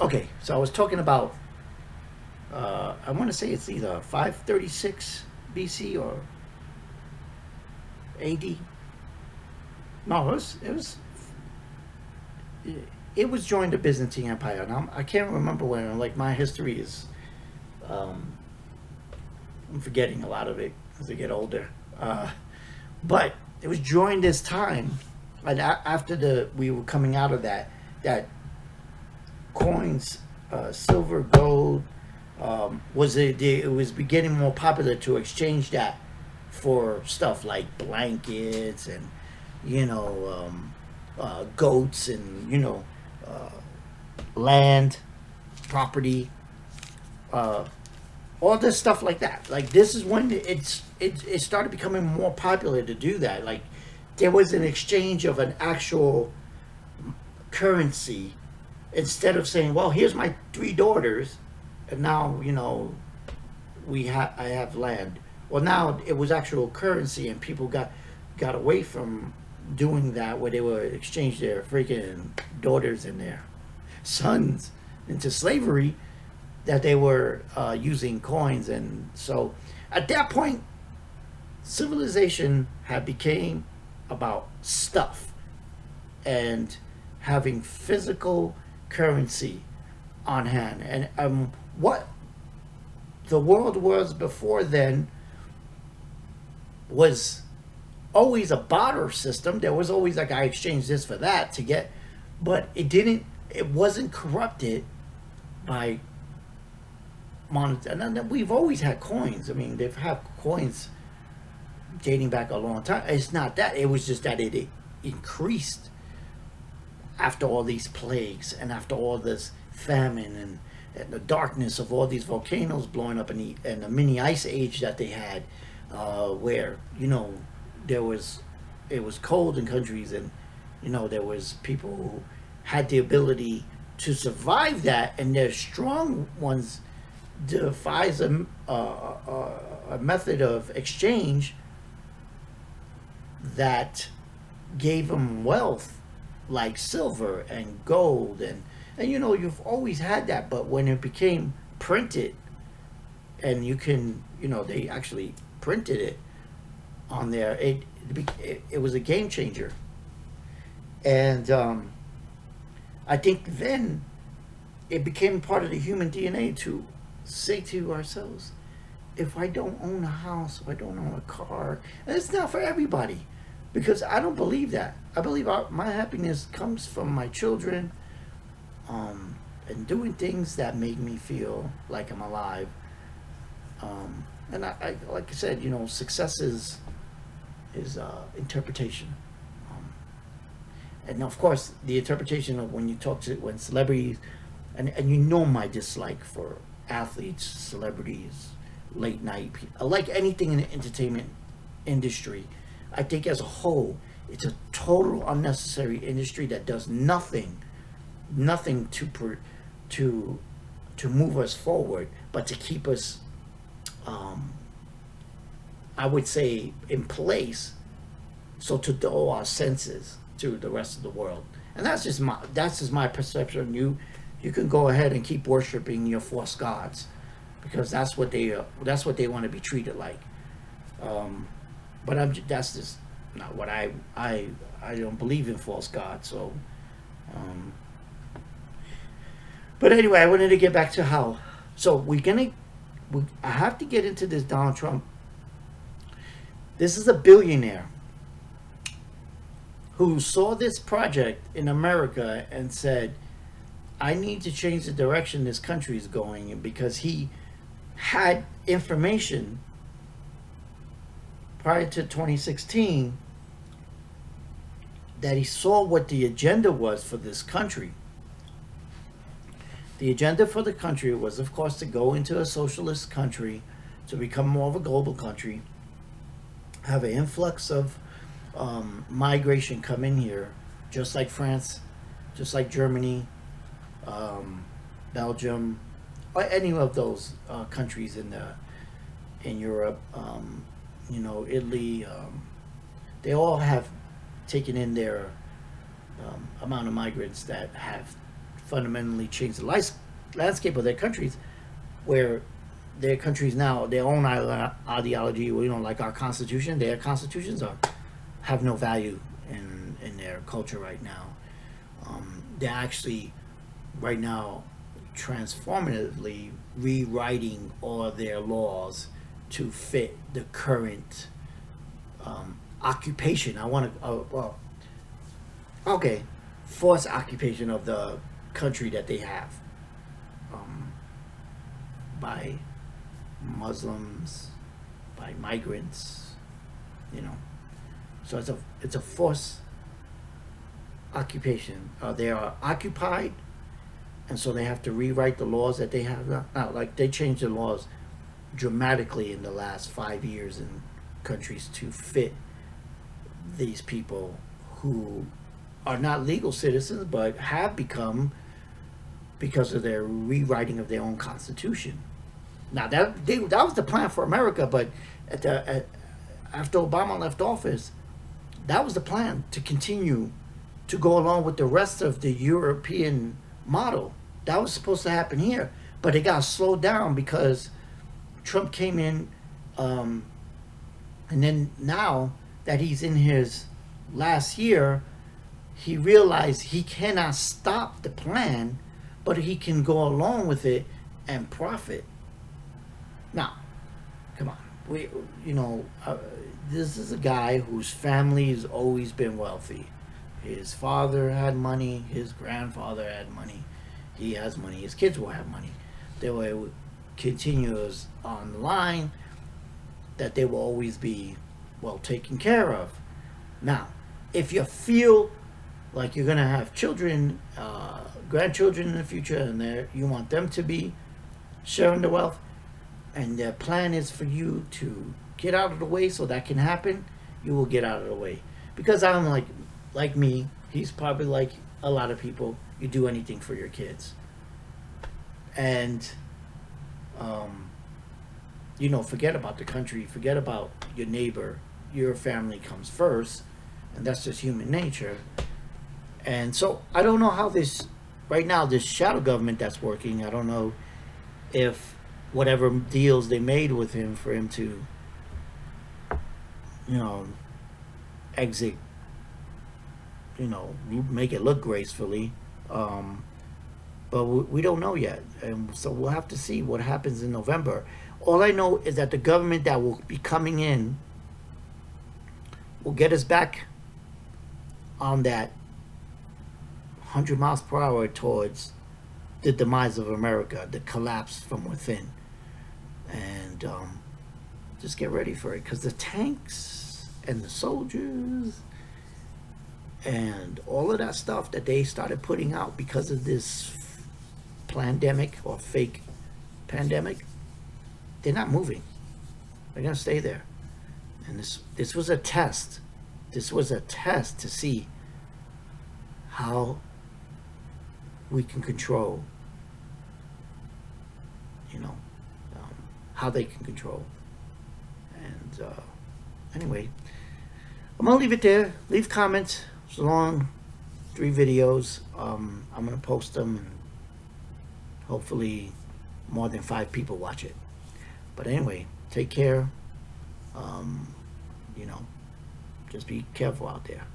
Okay, so I was talking about. I want to say it's either 536 BC or AD. No, it was during the Byzantine Empire. And I can't remember when. Like my history is, um, I'm forgetting a lot of it as I get older. But it was during this time, and after we were coming out of that coins, silver, gold, it was becoming more popular to exchange that for stuff like blankets and goats and uh, land, property, uh, all this stuff like that. Like this is when it started becoming more popular to do that. Like there was an exchange of an actual currency instead of saying, "Well, here's my three daughters, and now I have land." Well, now it was actual currency, and people got away from doing that, where they would exchange their freaking daughters and their sons into slavery. That they were using coins, and so at that point, civilization had became about stuff and having physical currency on hand. And what the world was before then was always a barter system. There was always like I exchange this for that to get, but it wasn't corrupted by monetary. And we've always had coins. I mean, they've had coins dating back a long time. It's not that. It was just that it increased after all these plagues and after all this famine and the darkness of all these volcanoes blowing up and the mini ice age that they had, where there was it was cold in countries, and there was people who had the ability to survive that, and their strong ones devise a method of exchange that gave them wealth like silver and gold, and you've always had that, but when it became printed and you can they actually printed it on there, it was a game changer. And I think then it became part of the human DNA to say to ourselves, if I don't own a house, if I don't own a car, and it's not for everybody, because I don't believe that. I believe my happiness comes from my children, and doing things that make me feel like I'm alive. And I like I said, success is interpretation. And of course, the interpretation of when celebrities, and my dislike for athletes, celebrities, late night, like anything in the entertainment industry. I think as a whole, it's a total unnecessary industry that does nothing to move us forward, but to keep us, I would say, in place, so to dull our senses to the rest of the world. And that's just my perception. You can go ahead and keep worshiping your false gods, because that's what they want to be treated like. But that's just not what I don't believe in false gods. So, but anyway, I wanted to get back to how. So I have to get into this Donald Trump. This is a billionaire who saw this project in America and said, I need to change the direction this country is going in, because he had information prior to 2016 that he saw what the agenda was for this country. The agenda for the country was, of course, to go into a socialist country, to become more of a global country, have an influx of migration come in here, just like France, just like Germany, Belgium, or any of those countries in Europe, Italy. They all have taken in their amount of migrants that have fundamentally change the landscape of their countries, where their countries now, their own ideology, well, like our constitution, their constitutions have no value in their culture right now. They're actually right now transformatively rewriting all their laws to fit the current occupation. I want to, forced occupation of the country that they have by Muslims, by migrants, So it's a forced occupation. They are occupied, and so they have to rewrite the laws that they have now. Like, they changed the laws dramatically in the last 5 years in countries to fit these people who are not legal citizens but have become because of their rewriting of their own constitution. Now that was the plan for America, but after Obama left office, that was the plan, to continue to go along with the rest of the European model. That was supposed to happen here, but it got slowed down because Trump came in, and then now that he's in his last year, he realized he cannot stop the plan, but he can go along with it and profit. Now, come on, this is a guy whose family has always been wealthy. His father had money, his grandfather had money, he has money, his kids will have money. They will continue on the line that they will always be well taken care of. Now, if you feel like you're going to have children, grandchildren in the future, and you want them to be sharing the wealth, and their plan is for you to get out of the way so that can happen, you will get out of the way. Because I'm like me, he's probably like a lot of people, you do anything for your kids. And, forget about the country, forget about your neighbor. Your family comes first, and that's just human nature. And so I don't know how this shadow government that's working, I don't know if whatever deals they made with him for him to, exit, make it look gracefully. But we don't know yet. And so we'll have to see what happens in November. All I know is that the government that will be coming in will get us back on that 100 miles per hour towards the demise of America, the collapse from within. And just get ready for it, because the tanks and the soldiers and all of that stuff that they started putting out because of this pandemic or fake pandemic, they're not moving. They're going to stay there. And this was a test. This was a test to see how we can control, how they can control. And anyway, I'm going to leave it there. Leave comments. It's long, 3 videos. I'm going to post them, and hopefully more than 5 people watch it. But anyway, take care. Just be careful out there.